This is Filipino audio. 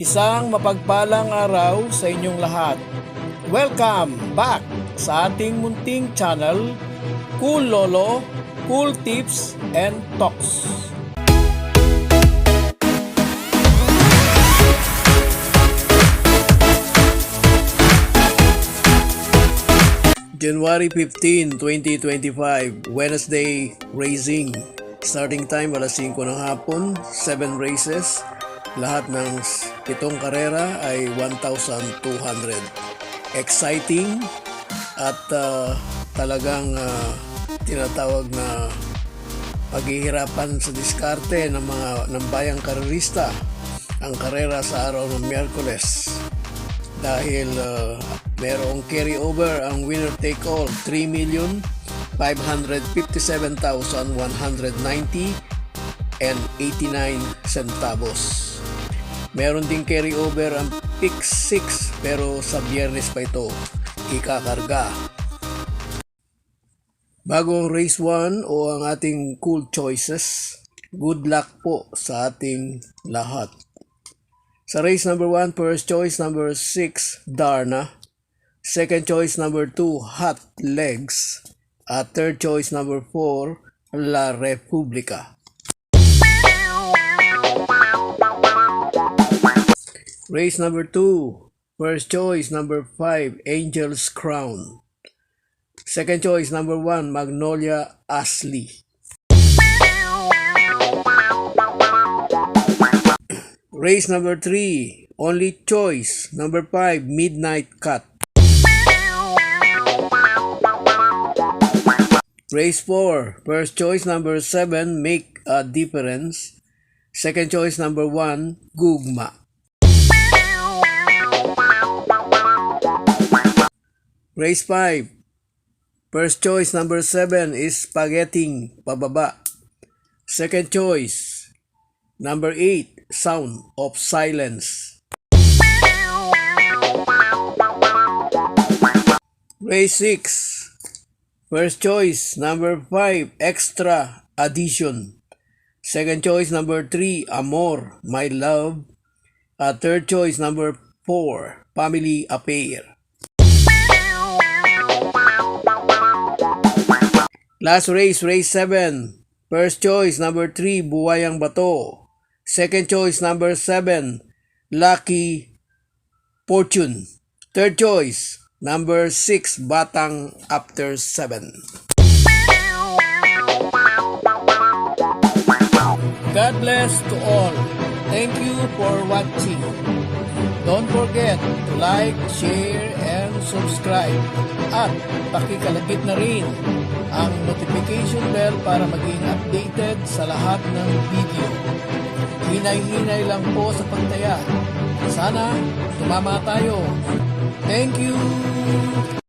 Isang mapagpalang araw sa inyong lahat. Welcome back sa ating munting channel, Cool Lolo, Cool Tips and Talks. January 15, 2025, Wednesday racing. Starting time alas 5 ng hapon, 7 races. Lahat ng 7 karera ay 1,200. Exciting at talagang tinatawag na paghihirapan sa diskarte ng bayang karerista ang karera sa araw ng Miyerkules. Dahil merong carry over ang winner take all 3,557,190 and 89 centavos. Meron ding carry over ang pick 6 pero sa Biyernes pa ito ikakarga. Bago ang race 1 o ang ating cool choices, good luck po sa ating lahat. Sa race number 1, first choice number 6, Darna. Second choice number 2, Hot Legs. At third choice number 4, La Republica. Race number 2, first choice number 5, Angel's Crown. Second choice number 1, Magnolia Ashley. Race number 3, only choice number 5, Midnight Cut. Race 4, first choice number 7, Make a Difference. Second choice number 1, Gugma. Race 5, first choice number 7 is Spaghetti Pababa. Second choice number 8, Sound of Silence. Race 6, first choice number 5, Extra Addition. Second choice number 3, Amor, My Love. Third choice number 4, Family Affair. Last race, race 7. First choice number 3, Buwayang Bato. Second choice number 7, Lucky Fortune. Third choice number 6, Batang After 7. God bless to all. Thank you for watching. Don't forget to like, share, and subscribe. At pakikalagit na rin ang notification bell para maging updated sa lahat ng video. Hinay-hinay lang po sa pagtaya. Sana tumama tayo. Thank you!